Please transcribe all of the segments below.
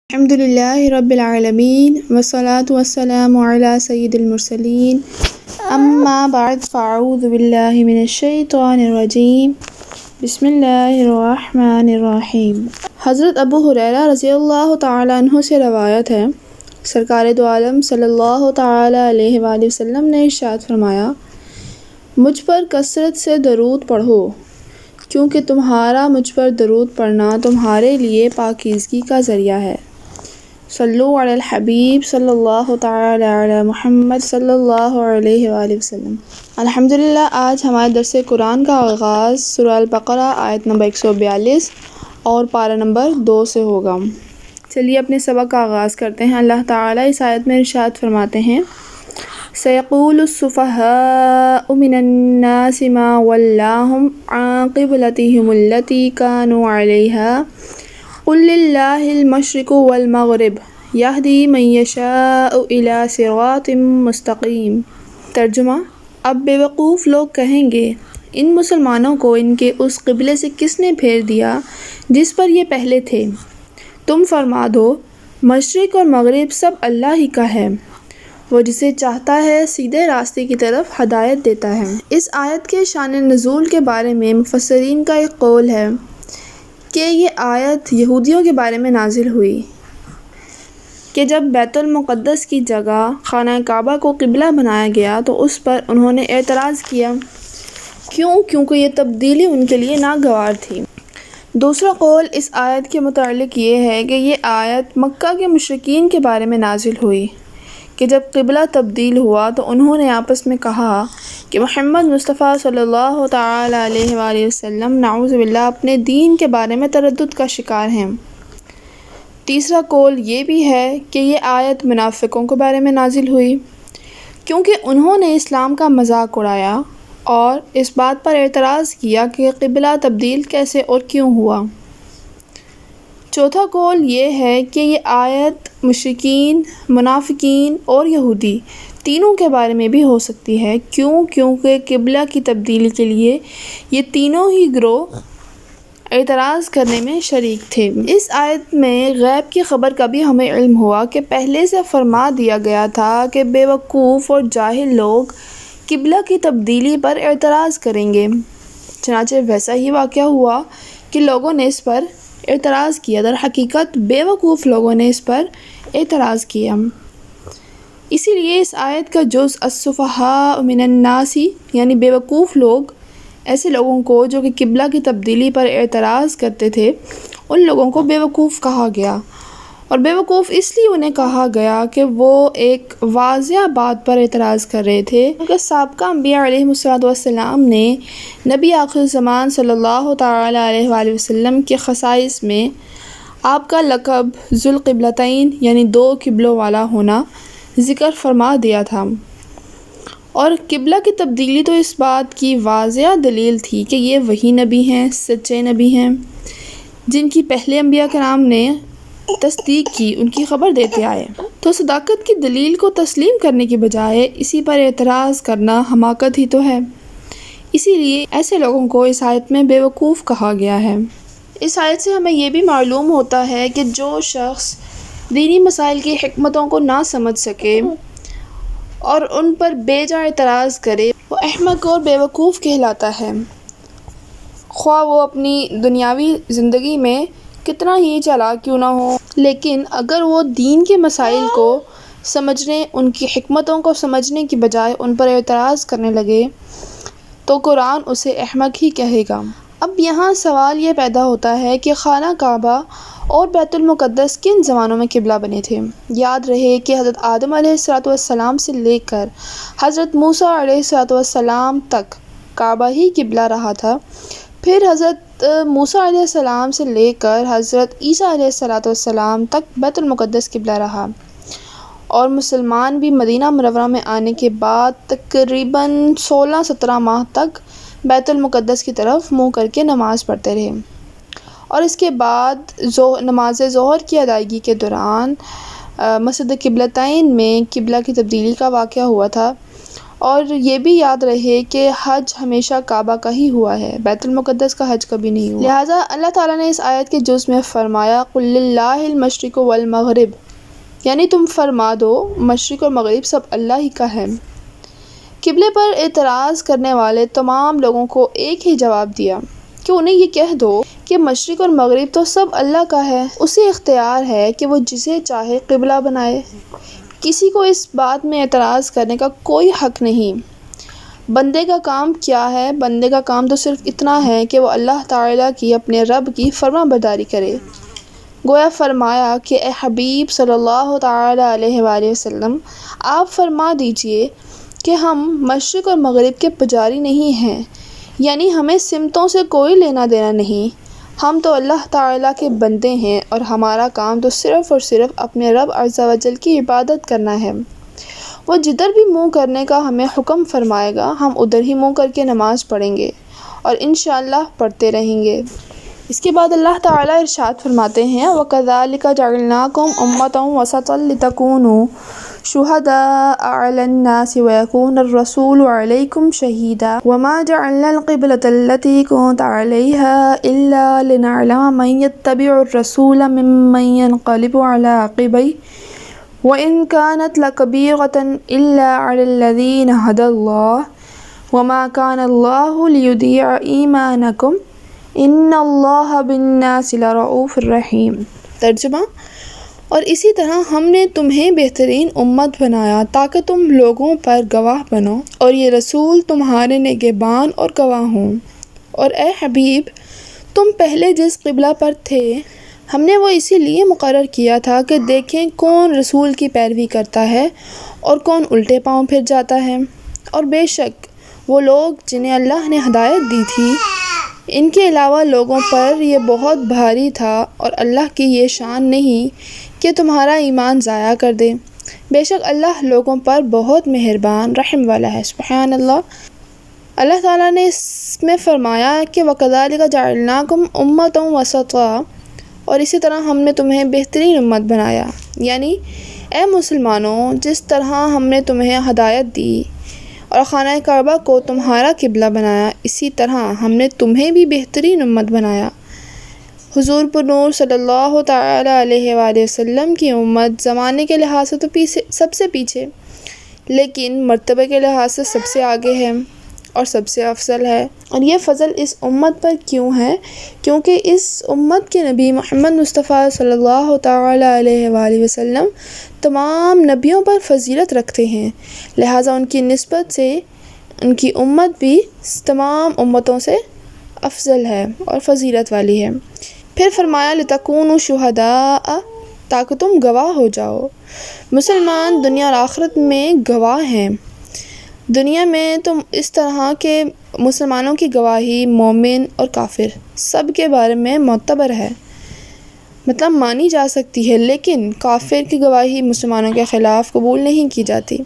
الحمد للہ رب العالمین والصلاة والسلام علی سید المرسلین اما بعد فاعوذ باللہ من الشیطان الرجیم بسم اللہ الرحمن الرحیم۔ حضرت ابو ہریرہ رضی اللہ تعالیٰ عنہ سے روایت ہے، سرکار دو عالم صلی اللہ تعالیٰ علیہ وآلہ وسلم نے ارشاد فرمایا، مجھ پر کثرت سے درود پڑھو کیونکہ تمہارا مجھ پر درود پڑھنا تمہارے لیے پاکیزگی کا ذریعہ ہے۔ صلو علی الحبیب صلی اللہ تعالی علی محمد صلی اللہ علیہ وآلہ وسلم۔ الحمدللہ آج ہمارے درس قرآن کا آغاز سورہ البقرہ آیت نمبر 142 اور پارہ نمبر 2 سے ہوگا۔ چلیے اپنے سبق کا آغاز کرتے ہیں۔ اللہ تعالیٰ اس آیت میں ارشاد فرماتے ہیں، سَيَقُولُ السُّفَهَاءُ مِنَ النَّاسِ مَا وَلَّاهُمْ عَنْ قِبْلَتِهِمُ الَّتِي كَانُوا عَلَيْهَا قُلْ لِلَّهِ الْمَشْرِقُ وَالْمَغْرِبُ يَهْدِي مَن يَشَاءُ إِلَى صِرَاطٍ مُّسْتَقِيمٍ۔ ترجمہ، اب بے وقوف لوگ کہیں گے، ان مسلمانوں کو ان کے اس قبلے سے کس نے پھیر دیا جس پر یہ پہلے تھے؟ تم فرما دو، مشرق اور مغرب سب اللہ ہی کا ہے، وہ جسے چاہتا ہے سیدھے راستے کی طرف ہدایت دیتا ہے۔ اس آیت کے شان نزول کے بارے میں مفسرین کا ایک قول ہے کہ یہ آیت یہودیوں کے بارے میں نازل ہوئی کہ جب بیت المقدس کی جگہ خانہ کعبہ کو قبلہ بنایا گیا تو اس پر انہوں نے اعتراض کیا۔ کیونکہ یہ تبدیلی ان کے لیے ناگوار تھی۔ دوسرا قول اس آیت کے متعلق یہ ہے کہ یہ آیت مکہ کے مشرکین کے بارے میں نازل ہوئی کہ جب قبلہ تبدیل ہوا تو انہوں نے آپس میں کہا کہ محمد مصطفیٰ صلی اللہ تعالیٰ علیہ وآلہ وسلم نعوذ باللہ اپنے دین کے بارے میں تردد کا شکار ہیں۔ تیسرا قول یہ بھی ہے کہ یہ آیت منافقوں کے بارے میں نازل ہوئی کیونکہ انہوں نے اسلام کا مذاق اڑایا اور اس بات پر اعتراض کیا کہ قبلہ تبدیل کیسے اور کیوں ہوا۔ چوتھا قول یہ ہے کہ یہ آیت مشرکین، منافقین اور یہودی تینوں کے بارے میں بھی ہو سکتی ہے، کیونکہ قبلہ کی تبدیلی کے لیے یہ تینوں ہی گروہ اعتراض کرنے میں شریک تھے۔ اس آیت میں غیب کی خبر کا بھی ہمیں علم ہوا کہ پہلے سے فرما دیا گیا تھا کہ بے وقوف اور جاہل لوگ قبلہ کی تبدیلی پر اعتراض کریں گے، چنانچہ ویسا ہی واقعہ ہوا کہ لوگوں نے اس پر اعتراض کیا۔ در حقیقت بے وقوف لوگوں نے اس پر اعتراض کیا، اسی لیے اس آیت کا جز السفہاء من الناس یعنی بے وقوف لوگ، ایسے لوگوں کو جو کہ قبلہ کی تبدیلی پر اعتراض کرتے تھے، ان لوگوں کو بے وقوف کہا گیا۔ اور بے وقوف اس لیے انہیں کہا گیا کہ وہ ایک واضح بات پر اعتراض کر رہے تھے کیونکہ سابقہ انبیاء علیہ السلام نے نبی آخر زمان صلی اللہ تعالیٰ علیہ وآلہ وسلم کے خصائص میں آپ کا لقب ذو القبلتین یعنی دو قبلوں والا ہونا ذکر فرما دیا تھا، اور قبلہ کی تبدیلی تو اس بات کی واضح دلیل تھی کہ یہ وہی نبی ہیں، سچے نبی ہیں جن کی پہلے انبیاء کرام نے تصدیق کی، ان کی خبر دیتے آئے۔ تو صداقت کی دلیل کو تسلیم کرنے کی بجائے اسی پر اعتراض کرنا حماقت ہی تو ہے، اسی لیے ایسے لوگوں کو اس آیت میں بے وقوف کہا گیا ہے۔ اس آیت سے ہمیں یہ بھی معلوم ہوتا ہے کہ جو شخص دینی مسائل کی حکمتوں کو نہ سمجھ سکے اور ان پر بے جا اعتراض کرے وہ احمق اور بے وقوف کہلاتا ہے، خواہ وہ اپنی دنیاوی زندگی میں کتنا ہی چالاک کیوں نہ ہو، لیکن اگر وہ دین کے مسائل کو سمجھنے، ان کی حکمتوں کو سمجھنے کی بجائے ان پر اعتراض کرنے لگے تو قرآن اسے احمق ہی کہے گا۔ اب یہاں سوال یہ پیدا ہوتا ہے کہ خانہ کعبہ اور بیت المقدس کن زمانوں میں قبلہ بنے تھے؟ یاد رہے کہ حضرت آدم علیہ السلام سے لے کر حضرت موسیٰ علیہ السلام تک کعبہ ہی قبلہ رہا تھا، پھر حضرت موسیٰ علیہ السلام سے لے کر حضرت عیسیٰ علیہ السلام تک بیت المقدس قبلہ رہا، اور مسلمان بھی مدینہ منورہ میں آنے کے بعد تقریباً 16-17 ماہ تک بیت المقدس کی طرف منہ کر کے نماز پڑھتے رہے، اور اس کے بعد نماز ظہر کی ادائیگی کے دوران مسجد قبلتین میں قبلہ کی تبدیلی کا واقعہ ہوا تھا، اور یہ بھی یاد رہے کہ حج ہمیشہ کعبہ کا ہی ہوا ہے، بیت المقدس کا حج کبھی نہیں ہوا۔ لہٰذا اللہ تعالیٰ نے اس آیت کے جز میں فرمایا قُل لِلَّهِ الْمَشْرِقُ وَالْمَغْرِبُ، یعنی تم فرما دو مشرق اور مغرب سب اللہ ہی کا ہے۔ قبلے پر اعتراض کرنے والے تمام لوگوں کو ایک ہی جواب دیا کہ انہیں یہ کہہ دو کہ مشرق اور مغرب تو سب اللہ کا ہے، اسے اختیار ہے کہ وہ جسے چاہے قبلہ بنائے، کسی کو اس بات میں اعتراض کرنے کا کوئی حق نہیں۔ بندے کا کام کیا ہے؟ بندے کا کام تو صرف اتنا ہے کہ وہ اللہ تعالیٰ کی، اپنے رب کی فرما برداری کرے۔ گویا فرمایا کہ اے حبیب صلی اللہ تعالیٰ علیہ وآلہ وسلم، آپ فرما دیجئے کہ ہم مشرق اور مغرب کے پجاری نہیں ہیں، یعنی ہمیں سمتوں سے کوئی لینا دینا نہیں، ہم تو اللہ تعالیٰ کے بندے ہیں اور ہمارا کام تو صرف اور صرف اپنے رب عز و جل کی عبادت کرنا ہے۔ وہ جدھر بھی منہ کرنے کا ہمیں حکم فرمائے گا ہم ادھر ہی منہ کر کے نماز پڑھیں گے اور انشاءاللہ پڑھتے رہیں گے۔ اس کے بعد اللہ تعالیٰ ارشاد فرماتے ہیں وَكَذَلِكَ جَعَلْنَاكُمْ أُمَّةً وَسَطًا لِتَكُونُوا شُهَدَاءَ عَلَى النَّاسِ وَيَكُونَ الرَّسُولُ عَلَيْكُمْ شَهِيدًا وَمَا جَعَلْنَا الْقِبْلَةَ الَّتِي كُنْتَ عَلَيْهَا إِلَّا لِنَعْلَمَ مَن يَتَّبِعُ الرَّسُولَ مِمَّن يَنقَلِبُ عَلَى عَقِبَيْهِ وَإِن كَانَتْ لَكَبِيرَةً إِلَّا عَلَى الَّذِينَ هَدَى اللَّهُ وَمَا كَانَ اللَّهُ لِيُضِيعَ إِيمَانَكُمْ ان اللہ بالناس لرؤوف الرحیم۔ ترجمہ: اور اسی طرح ہم نے تمہیں بہترین امت بنایا تاکہ تم لوگوں پر گواہ بنو اور یہ رسول تمہارے نگہبان اور گواہ ہوں۔ اور اے حبیب، تم پہلے جس قبلہ پر تھے ہم نے وہ اسی لیے مقرر کیا تھا کہ دیکھیں کون رسول کی پیروی کرتا ہے اور کون الٹے پاؤں پھر جاتا ہے، اور بے شک وہ لوگ جنہیں اللہ نے ہدایت دی تھی ان کے علاوہ لوگوں پر یہ بہت بھاری تھا، اور اللہ کی یہ شان نہیں کہ تمہارا ایمان ضائع کر دے، بے شک اللہ لوگوں پر بہت مہربان رحم والا ہے۔ سبحان اللہ۔ اللہ تعالیٰ نے اس میں فرمایا کہ وَكَذَلِكَ جَعَلْنَاكُمْ أُمَّةً وَسَطًا، اور اسی طرح ہم نے تمہیں بہترین امت بنایا، یعنی اے مسلمانوں جس طرح ہم نے تمہیں ہدایت دی اور خانہ کعبہ کو تمہارا قبلہ بنایا اسی طرح ہم نے تمہیں بھی بہترین امت بنایا۔ حضور پر نور صلی اللہ تعالیٰ علیہ وآلہ وسلم کی امت زمانے کے لحاظ سے تو سب سے پیچھے، لیکن مرتبہ کے لحاظ سے سب سے آگے ہے اور سب سے افضل ہے۔ اور یہ فضل اس امت پر کیوں ہے؟ کیونکہ اس امت کے نبی محمد مصطفیٰ صلی اللہ تعالیٰ علیہ وآلہ وسلم تمام نبیوں پر فضیلت رکھتے ہیں، لہٰذا ان کی نسبت سے ان کی امت بھی تمام امتوں سے افضل ہے اور فضیلت والی ہے۔ پھر فرمایا لِتَكُونُوا شُهَدَاءَ، تاکہ تم گواہ ہو جاؤ۔ مسلمان دنیا اور آخرت میں گواہ ہیں۔ دنیا میں تو اس طرح کے مسلمانوں کی گواہی مومن اور کافر سب کے بارے میں معتبر ہے، مطلب مانی جا سکتی ہے، لیکن کافر کی گواہی مسلمانوں کے خلاف قبول نہیں کی جاتی۔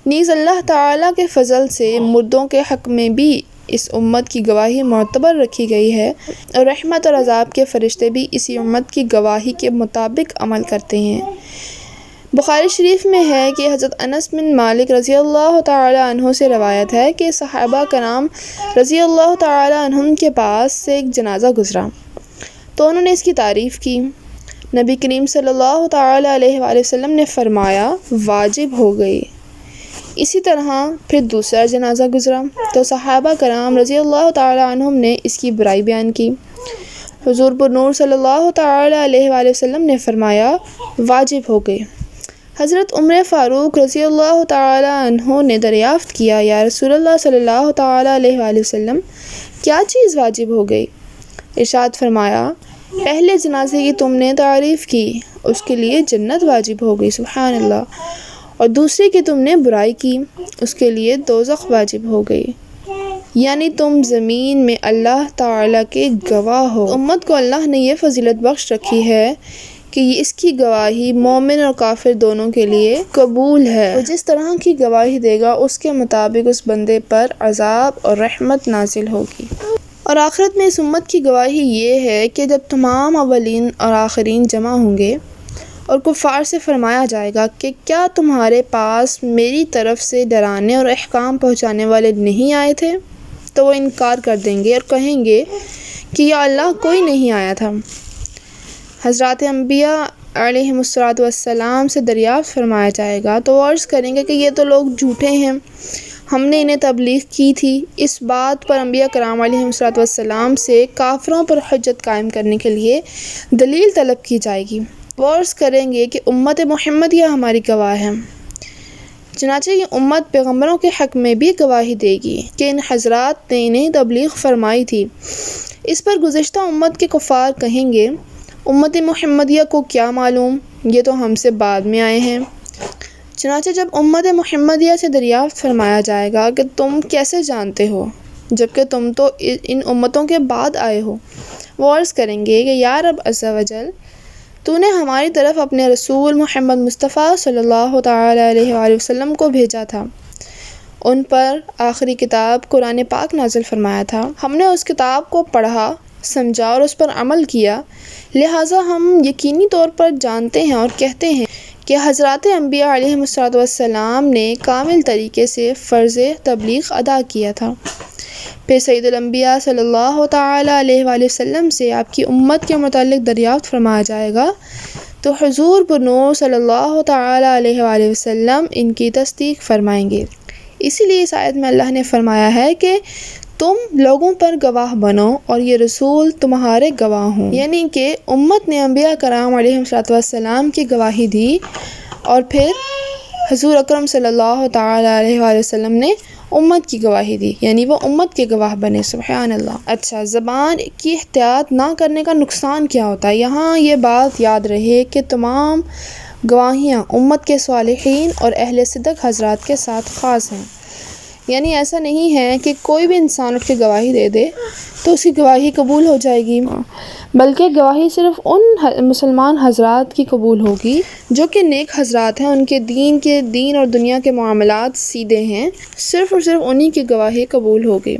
نیز اللہ تعالیٰ کے فضل سے مردوں کے حق میں بھی اس امت کی گواہی معتبر رکھی گئی ہے، اور رحمت اور عذاب کے فرشتے بھی اسی امت کی گواہی کے مطابق عمل کرتے ہیں۔ بخاری شریف میں ہے کہ حضرت انس بن مالک رضی اللہ تعالیٰ عنہ سے روایت ہے کہ صحابہ کرام رضی اللہ تعالیٰ عنہم کے پاس سے ایک جنازہ گزرا تو انہوں نے اس کی تعریف کی۔ نبی کریم صلی اللہ تعالیٰ علیہ وآلہ وسلم نے فرمایا واجب ہو گئی۔ اسی طرح پھر دوسرا جنازہ گزرا تو صحابہ کرام رضی اللہ تعالیٰ عنہم نے اس کی برائی بیان کی۔ حضور پر نور صلی اللہ تعالیٰ علیہ وآلہ وسلم نے فرمایا واجب ہو گئی۔ حضرت عمر فاروق رضی اللہ تعالیٰ عنہ نے دریافت کیا یا رسول اللہ صلی اللہ تعالیٰ علیہ وآلہ وسلم کیا چیز واجب ہو گئی؟ ارشاد فرمایا پہلے جنازے کی تم نے تعریف کی، اس کے لیے جنت واجب ہو گئی، سبحان اللہ، اور دوسرے کی تم نے برائی کی، اس کے لیے دوزخ واجب ہو گئی، یعنی تم زمین میں اللہ تعالیٰ کے گواہ ہو۔ امت کو اللہ نے یہ فضیلت بخش رکھی ہے کہ اس کی گواہی مومن اور کافر دونوں کے لیے قبول ہے، اور جس طرح کی گواہی دے گا اس کے مطابق اس بندے پر عذاب اور رحمت نازل ہوگی۔ اور آخرت میں اس امت کی گواہی یہ ہے کہ جب تمام اولین اور آخرین جمع ہوں گے اور کفار سے فرمایا جائے گا کہ کیا تمہارے پاس میری طرف سے ڈرانے اور احکام پہنچانے والے نہیں آئے تھے؟ تو وہ انکار کر دیں گے اور کہیں گے کہ یا اللہ کوئی نہیں آیا تھا۔ حضرات انبیاء علیہم السلام سے دریافت فرمایا جائے گا تو وہ عرض کریں گے کہ یہ تو لوگ جھوٹے ہیں، ہم نے انہیں تبلیغ کی تھی۔ اس بات پر انبیاء کرام علیہم السلام سے کافروں پر حجت قائم کرنے کے لیے دلیل طلب کی جائے گی۔ وہ عرض کریں گے کہ امت محمدیہ ہماری گواہ ہے۔ چنانچہ یہ امت پیغمبروں کے حق میں بھی گواہی دے گی کہ ان حضرات نے انہیں تبلیغ فرمائی تھی۔ اس پر گزشتہ امت کے کفار کہیں گے امت محمدیہ کو کیا معلوم، یہ تو ہم سے بعد میں آئے ہیں۔ چنانچہ جب امت محمدیہ سے دریافت فرمایا جائے گا کہ تم کیسے جانتے ہو جبکہ تم تو ان امتوں کے بعد آئے ہو، وہ عرض کریں گے کہ یا رب عز و جل، تو نے ہماری طرف اپنے رسول محمد مصطفیٰ صلی اللہ تعالیٰ علیہ وآلہ وسلم کو بھیجا تھا، ان پر آخری کتاب قرآن پاک نازل فرمایا تھا، ہم نے اس کتاب کو پڑھا، سمجھا اور اس پر عمل کیا، لہٰذا ہم یقینی طور پر جانتے ہیں اور کہتے ہیں کہ حضرات انبیاء علیہم السلام نے کامل طریقے سے فرض تبلیغ ادا کیا تھا۔ پھر سید الانبیاء صلی اللہ تعالیٰ علیہ وآلہ وسلم سے آپ کی امت کے متعلق دریافت فرمایا جائے گا تو حضور بنور صلی اللہ تعالیٰ علیہ وآلہ وسلم ان کی تصدیق فرمائیں گے۔ اسی لیے اس آیت میں اللہ نے فرمایا ہے کہ تم لوگوں پر گواہ بنو اور یہ رسول تمہارے گواہ ہوں، یعنی کہ امت نے انبیاء کرام علیہم السلام کی گواہی دی اور پھر حضور اکرم صلی اللہ تعالیٰ علیہ وآلہ وسلم نے امت کی گواہی دی، یعنی وہ امت کے گواہ بنے۔ سبحان اللہ۔ اچھا، زبان کی احتیاط نہ کرنے کا نقصان کیا ہوتا ہے؟ یہاں یہ بات یاد رہے کہ تمام گواہیاں امت کے صالحین اور اہل صدق حضرات کے ساتھ خاص ہیں، یعنی ایسا نہیں ہے کہ کوئی بھی انسان اٹھ کے گواہی دے دے تو اس کی گواہی قبول ہو جائے گی، بلکہ گواہی صرف ان مسلمان حضرات کی قبول ہوگی جو کہ نیک حضرات ہیں، ان کے دین اور دنیا کے معاملات سیدھے ہیں، صرف اور صرف انہی کی گواہی قبول ہوگی۔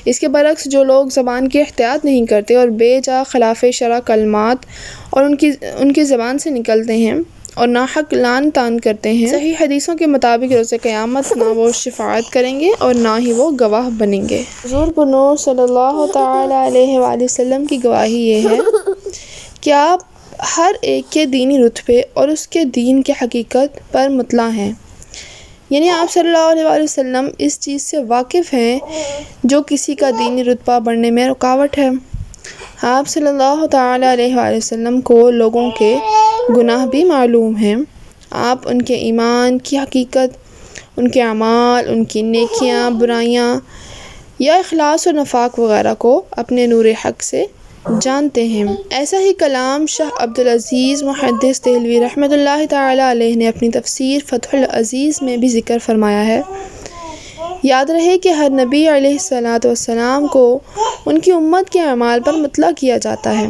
اس کے برعکس جو لوگ زبان کی احتیاط نہیں کرتے اور بے جا خلاف شرع کلمات اور ان کی زبان سے نکلتے ہیں اور ناحق لعن طعن کرتے ہیں، صحیح حدیثوں کے مطابق روز قیامت نہ وہ شفاعت کریں گے اور نہ ہی وہ گواہ بنیں گے۔ حضور بنور صلی اللہ تعالیٰ علیہ وآلہ وسلم کی گواہی یہ ہے کہ آپ ہر ایک کے دینی رتبے اور اس کے دین کی حقیقت پر مطلع ہیں، یعنی آپ صلی اللہ علیہ وآلہ وسلم اس چیز سے واقف ہیں جو کسی کا دینی رتبہ بڑھنے میں رکاوٹ ہے۔ آپ صلی اللہ تعالیٰ علیہ وآلہ وسلم کو لوگوں کے گناہ بھی معلوم ہیں، آپ ان کے ایمان کی حقیقت، ان کے اعمال، ان کی نیکیاں، برائیاں یا اخلاص و نفاق وغیرہ کو اپنے نور حق سے جانتے ہیں۔ ایسا ہی کلام شاہ عبدالعزیز محدث دہلوی رحمۃ اللہ تعالیٰ علیہ نے اپنی تفسیر فتح العزیز میں بھی ذکر فرمایا ہے۔ یاد رہے کہ ہر نبی علیہ السلام کو ان کی امت کے اعمال پر مطلع کیا جاتا ہے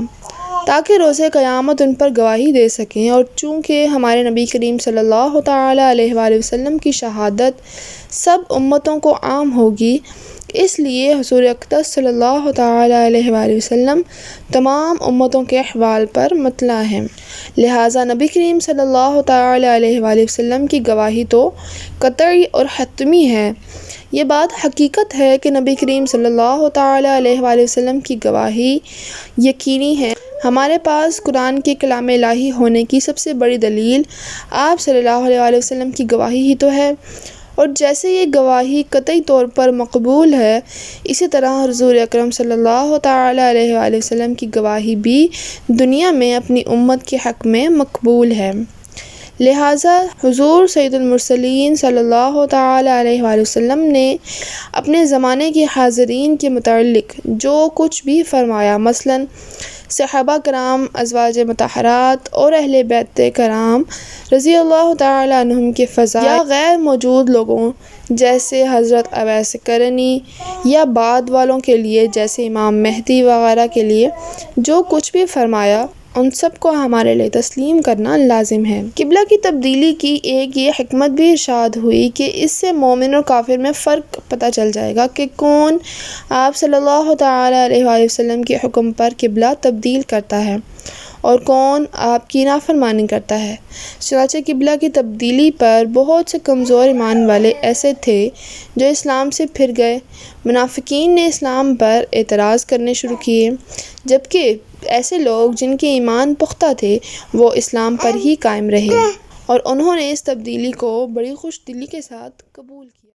تاکہ روز قیامت ان پر گواہی دے سکیں، اور چونکہ ہمارے نبی کریم صلی اللہ تعالیٰ علیہ وآلہ وسلم کی شہادت سب امتوں کو عام ہوگی، اس لیے حضور اقدس صلی اللہ تعالیٰ علیہ وآلہ وسلم تمام امتوں کے احوال پر مطلع ہیں، لہٰذا نبی کریم صلی اللہ تعالیٰ علیہ وآلہ وسلم کی گواہی تو قطعی اور حتمی ہے۔ یہ بات حقیقت ہے کہ نبی کریم صلی اللہ تعالیٰ علیہ وآلہ وسلم کی گواہی یقینی ہے۔ ہمارے پاس قرآن کے کلام الہی ہونے کی سب سے بڑی دلیل آپ صلی اللہ علیہ وآلہ وسلم کی گواہی ہی تو ہے، اور جیسے یہ گواہی قطعی طور پر مقبول ہے، اسی طرح حضور اکرم صلی اللہ تعالیٰ علیہ وآلہ وسلم کی گواہی بھی دنیا میں اپنی امت کے حق میں مقبول ہے۔ لہٰذا حضور سید المرسلین صلی اللہ تعالیٰ علیہ وآلہ وسلم نے اپنے زمانے کے حاضرین کے متعلق جو کچھ بھی فرمایا، مثلاً صحابہ کرام، ازواج مطہرات اور اہل بیت کرام رضی اللہ تعالیٰ عنہم کے فضائل، یا غیر موجود لوگوں جیسے حضرت اویس کرنی یا بعد والوں کے لیے جیسے امام مہدی وغیرہ کے لیے جو کچھ بھی فرمایا، ان سب کو ہمارے لیے تسلیم کرنا لازم ہے۔ قبلہ کی تبدیلی کی ایک یہ حکمت بھی ارشاد ہوئی کہ اس سے مومن اور کافر میں فرق پتہ چل جائے گا کہ کون آپ صلی اللہ تعالیٰ علیہ وآلہ وسلم کے حکم پر قبلہ تبدیل کرتا ہے اور کون آپ کی نافرمانی کرتا ہے۔ چنانچہ قبلہ کی تبدیلی پر بہت سے کمزور ایمان والے ایسے تھے جو اسلام سے پھر گئے۔ منافقین نے اسلام پر اعتراض کرنے شروع کیے، جبکہ ایسے لوگ جن کے ایمان پختہ تھے وہ اسلام پر ہی قائم رہے، اور انہوں نے اس تبدیلی کو بڑی خوش دلی کے ساتھ قبول کیا۔